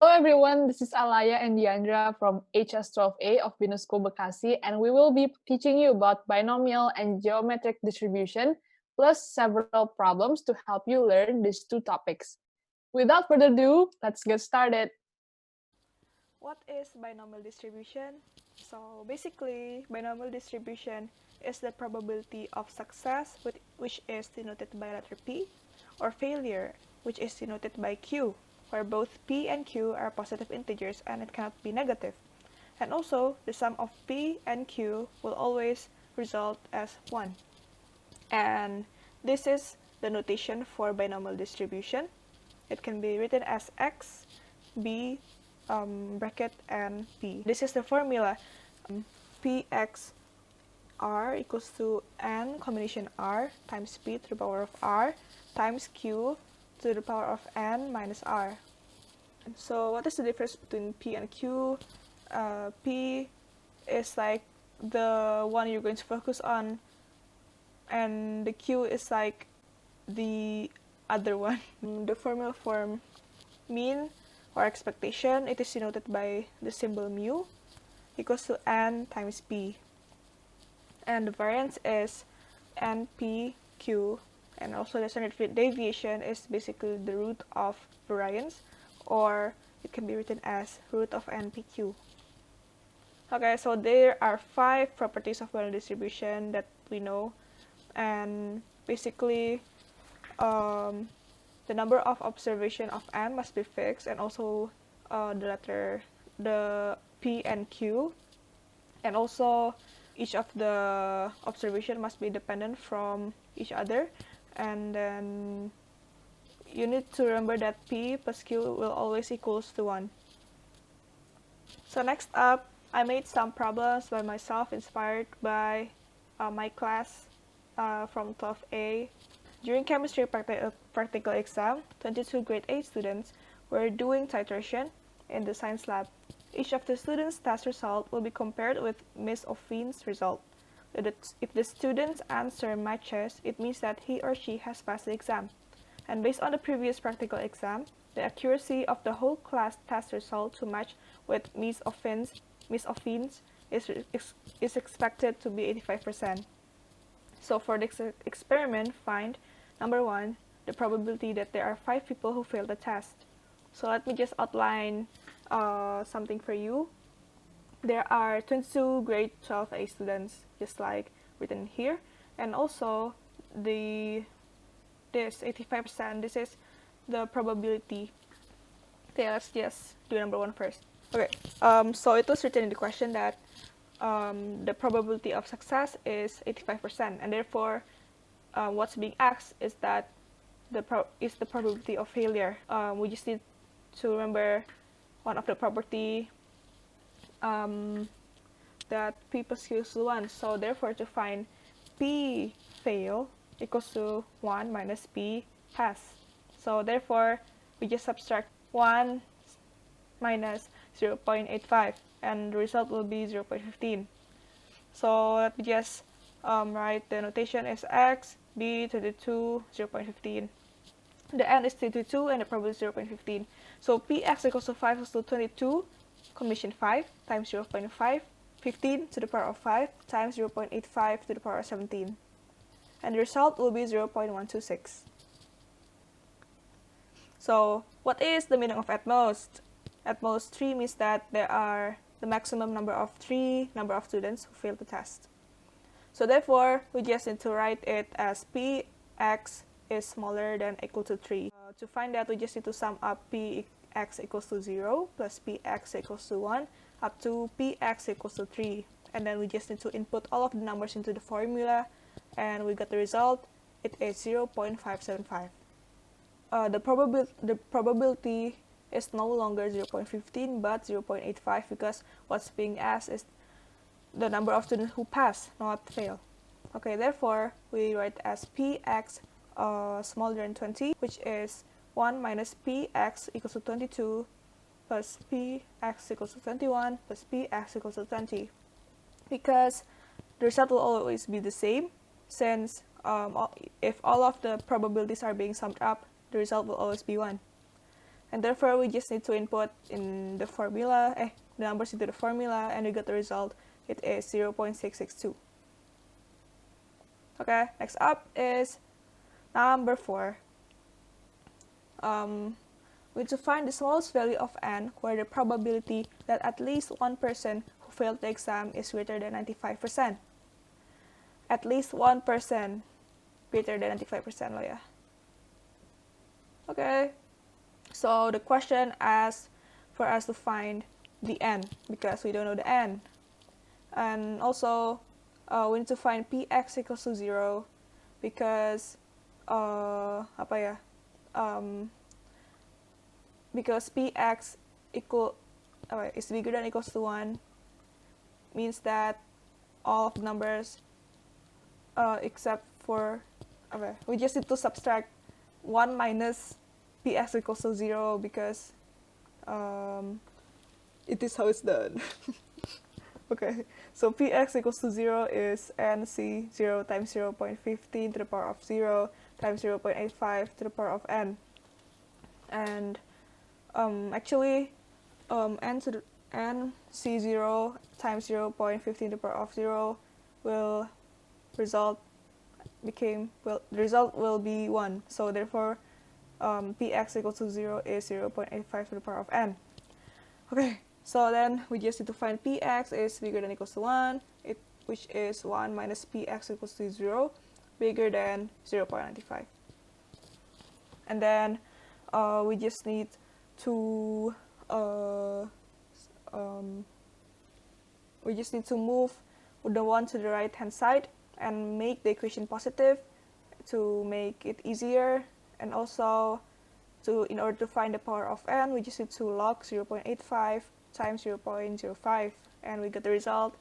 Hello everyone, this is Alaya and Diandra from HS12A of Binus School Bekasi, and we will be teaching you about binomial and geometric distribution, plus several problems to help you learn these two topics. Without further ado, let's get started. What is binomial distribution? So basically, binomial distribution is the probability of success, which is denoted by letter P, or failure, which is denoted by Q, where both P and Q are positive integers and it cannot be negative. And also, the sum of P and Q will always result as 1. And this is the notation for binomial distribution. It can be written as x, b, bracket, and p. This is the formula. Px r equals to n combination r times p to the power of r times q to the power of n minus r. So what is the difference between p and q? P is like the one you're going to focus on, and the q is like the other one. The formula for mean or expectation, it is denoted by the symbol mu equals to n times p. And the variance is npq, and also the standard deviation is basically the root of variance, or it can be written as root of npq. Okay, so there are 5 properties of binomial distribution that we know, and basically the number of observation of n must be fixed, and also the p and q, and also each of the observation must be dependent from each other. And then you need to remember that p plus q will always equals to 1. So next up, I made some problems by myself inspired by my class from 12A. During chemistry practical exam, 22 grade 8 students were doing titration in the science lab. Each of the students' test result will be compared with Ms. Offin's result. If the student's answer matches, it means that he or she has passed the exam. And based on the previous practical exam, the accuracy of the whole class test result to match with Ms. Offin's is expected to be 85%. So for this experiment, find number 1, the probability that there are 5 people who failed the test. So let me just outline something for you. There are 22 grade 12A students, just like written here, and also this 85%, this is the probability. Okay, let's just do number 1 first. Okay, so it was written in the question that the probability of success is 85%, and therefore what's being asked is that the probability of failure. We just need to remember one of the property that p plus q is 1. So therefore, to find p fail equals to 1 minus p pass. So therefore, we just subtract 1 minus 0.85, and the result will be 0.15. So let me just write the notation as x, b, 22, 0.15. The n is 22 and the probability is 0.15. So px equals to 5 equals to 22 combination 5 times 0.5, 15 to the power of 5 times 0.85 to the power of 17. And the result will be 0.126. So what is the meaning of at most? At most 3 means that there are the maximum number of students who failed the test. So therefore, we just need to write it as px is smaller than or equal to 3. To find that, we just need to sum up px equals to 0 plus px equals to 1 up to px equals to 3. And then we just need to input all of the numbers into the formula, and we got the result. It is 0.575. The probability is no longer 0.15 but 0.85, because what's being asked is the number of students who pass, not fail. Okay, therefore we write as px smaller than 20, which is 1 minus px equals to 22 plus px equals to 21 plus px equals to 20. Because the result will always be the same, since if all of the probabilities are being summed up, the result will always be 1. And therefore, we just need to input in the formula, the numbers into the formula, and we get the result. It is 0.662. Okay, next up is number 4. We need to find the smallest value of n where the probability that at least one person who failed the exam is greater than 95%. At least one person greater than 95% loh ya. Okay, so the question asks for us to find the n because we don't know the n. And also, we need to find px equals to 0 because because px is bigger than or equals to 1 means that all of the numbers except for we just need to subtract 1 minus px equals to 0 because it is how it's done. Okay, so px equals to 0 is nc 0 times 0.15 to the power of 0 times 0.85 to the power of n. And actually, nc0 times 0.15 to the power of 0 the result will be 1. So therefore, px equals to 0 is 0.85 to the power of n. Okay, so then we just need to find px is bigger than or equals to 1, which is 1 minus px equals to 0, bigger than 0.95. And then we just need to move the 1 to the right hand side and make the equation positive to make it easier. And also, in order to find the power of n, we just need to log 0.85 times 0.05, and we get the result.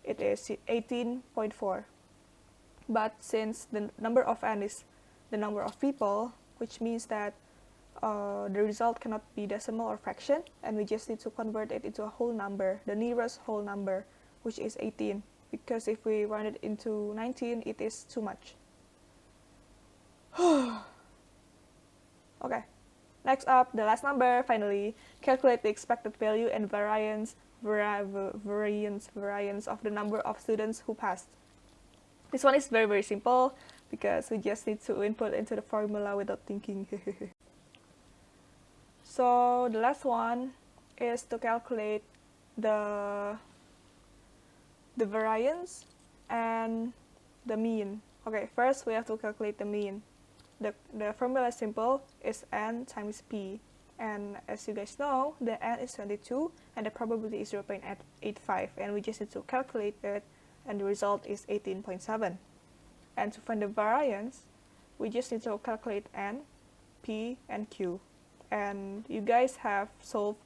It is 18.4. But since the number of n is the number of people, which means that the result cannot be decimal or fraction, and we just need to convert it into a whole number, the nearest whole number, which is 18. Because if we round it into 19, it is too much. Okay. Next up, the last number, finally, calculate the expected value and variance of the number of students who passed. This one is very, very simple because we just need to input into the formula without thinking. So the last one is to calculate the variance and the mean. Okay, first we have to calculate the mean. The formula is simple, is n times p, and as you guys know, the n is 22 and the probability is 0.85, and we just need to calculate it, and the result is 18.7. And to find the variance, we just need to calculate n, p, and q. And you guys have solved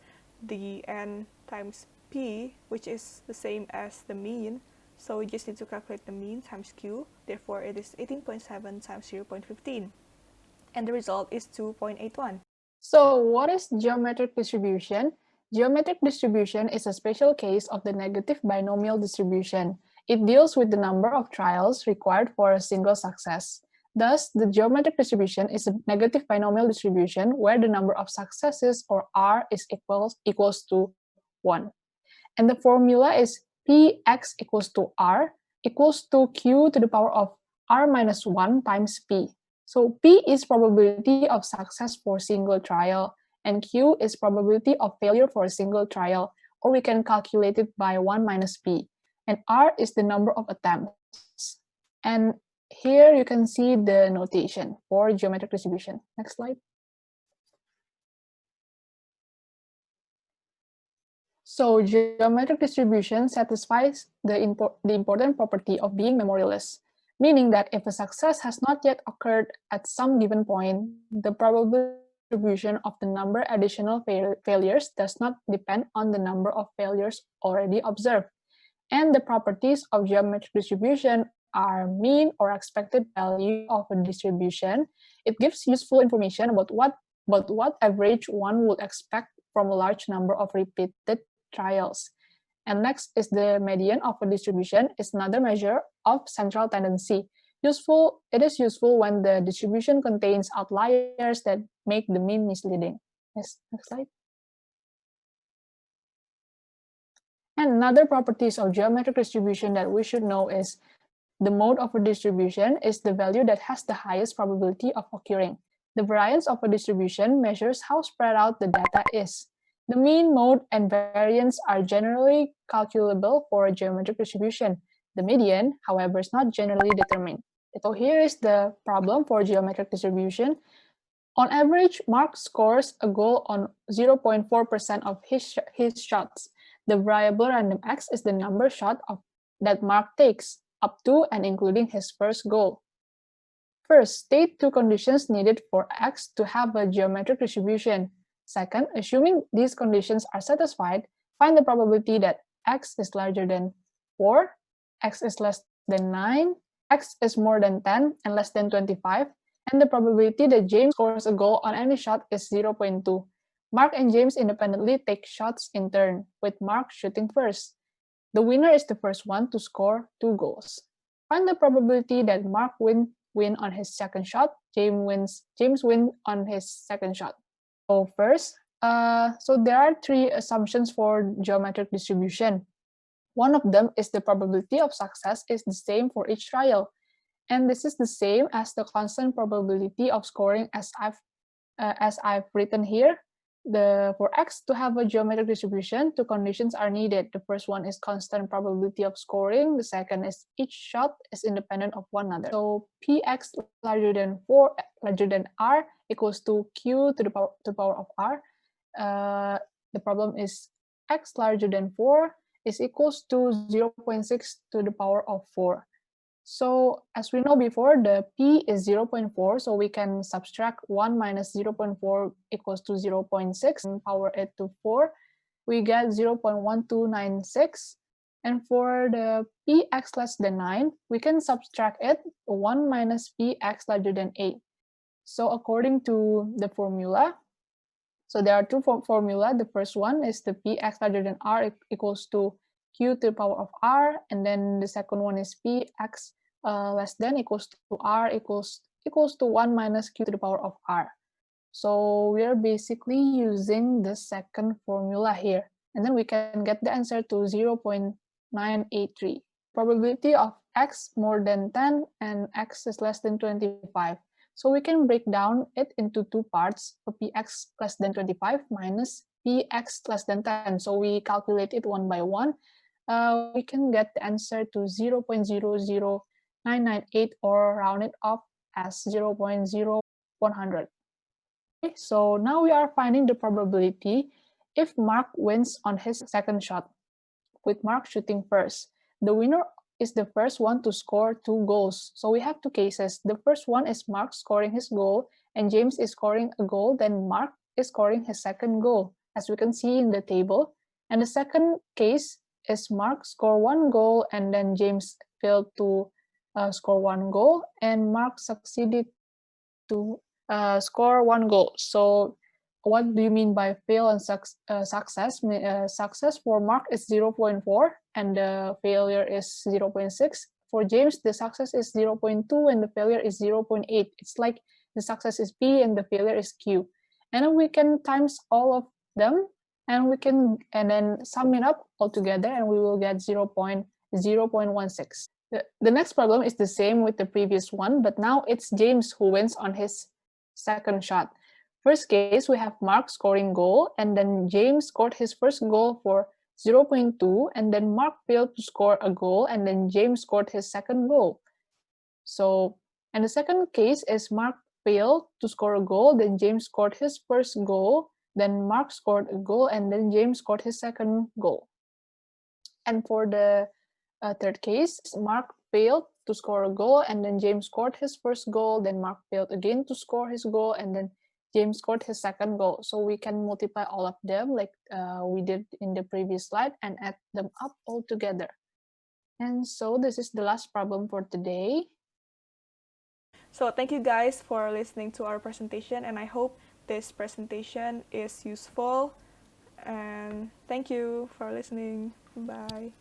the n times p, which is the same as the mean, so we just need to calculate the mean times q. Therefore, it is 18.7 times 0.15. And the result is 2.81. So what is geometric distribution? Geometric distribution is a special case of the negative binomial distribution. It deals with the number of trials required for a single success. Thus, the geometric distribution is a negative binomial distribution where the number of successes, or R, is equals to 1. And the formula is Px equals to R equals to Q to the power of R minus 1 times P. So P is probability of success for single trial, and Q is probability of failure for a single trial, or we can calculate it by 1 minus P. And R is the number of attempts. And here you can see the notation for geometric distribution. Next slide. So geometric distribution satisfies the important property of being memoryless, meaning that if a success has not yet occurred at some given point, the probable distribution of the number additional failures does not depend on the number of failures already observed. And the properties of geometric distribution are mean or expected value of a distribution. It gives useful information about what average one would expect from a large number of repeated trials. And next is the median of a distribution is another measure of central tendency. It is useful when the distribution contains outliers that make the mean misleading. Next slide. And another properties of geometric distribution that we should know is the mode of a distribution is the value that has the highest probability of occurring. The variance of a distribution measures how spread out the data is. The mean, mode, and variance are generally calculable for a geometric distribution. The median, however, is not generally determined. So here is the problem for geometric distribution. On average, Mark scores a goal on 0.4% of his shots. The variable random x is the number shot that Mark takes, up to and including his first goal. First, state two conditions needed for x to have a geometric distribution. Second, assuming these conditions are satisfied, find the probability that x is larger than 4, x is less than 9, x is more than 10 and less than 25, and the probability that James scores a goal on any shot is 0.2. Mark and James independently take shots in turn, with Mark shooting first. The winner is the first one to score 2 goals. Find the probability that Mark win on his second shot, James win on his second shot. So first, so there are 3 assumptions for geometric distribution. One of them is the probability of success is the same for each trial. And this is the same as the constant probability of scoring as I've written here. For x to have a geometric distribution, 2 conditions are needed. The first one is constant probability of scoring. The second is each shot is independent of one another. So px larger than r equals to q to the power of r. The problem is x larger than 4 is equals to 0.6 to the power of 4. So as we know before, the p is 0.4, so we can subtract 1 minus 0.4 equals to 0.6 and power it to 4. We get 0.1296. And for the px less than 9, we can subtract it 1 minus px larger than 8. So according to the formula, so there are 2 formula. The first one is the px larger than r equals to q to the power of r, and then the second one is px less than equals to r equals to 1 minus q to the power of r. So we are basically using the second formula here, and then we can get the answer to 0.983. Probability of x more than 10 and x is less than 25. So we can break down it into 2 parts, px less than 25 minus px less than 10. So we calculate it one by one. We can get the answer to 0.00998 or round it off as 0.0100. Okay, so now we are finding the probability if Mark wins on his second shot, with Mark shooting first. The winner is the first one to score 2 goals. So we have 2 cases. The first one is Mark scoring his goal, and James is scoring a goal, then Mark is scoring his second goal, as we can see in the table. And the second case is Mark score 1 goal, and then James failed to score 1 goal, and Mark succeeded to score 1 goal. So what do you mean by fail and success? Success for Mark is 0.4 and the failure is 0.6. For James, the success is 0.2 and the failure is 0.8. It's like the success is P and the failure is Q. And then we can times all of them, and then sum it up all together, and we will get 0.16. The next problem is the same with the previous one, but now it's James who wins on his second shot. First case, we have Mark scoring goal, and then James scored his first goal for 0.2, and then Mark failed to score a goal, and then James scored his second goal. So, and the second case is Mark failed to score a goal, then James scored his first goal, then Mark scored a goal, and then James scored his second goal. And for the third case, Mark failed to score a goal, and then James scored his first goal, then Mark failed again to score his goal, and then James scored his second goal. So we can multiply all of them like we did in the previous slide and add them up all together. And so this is the last problem for today. So thank you guys for listening to our presentation, and I hope this presentation is useful. And thank you for listening. Bye.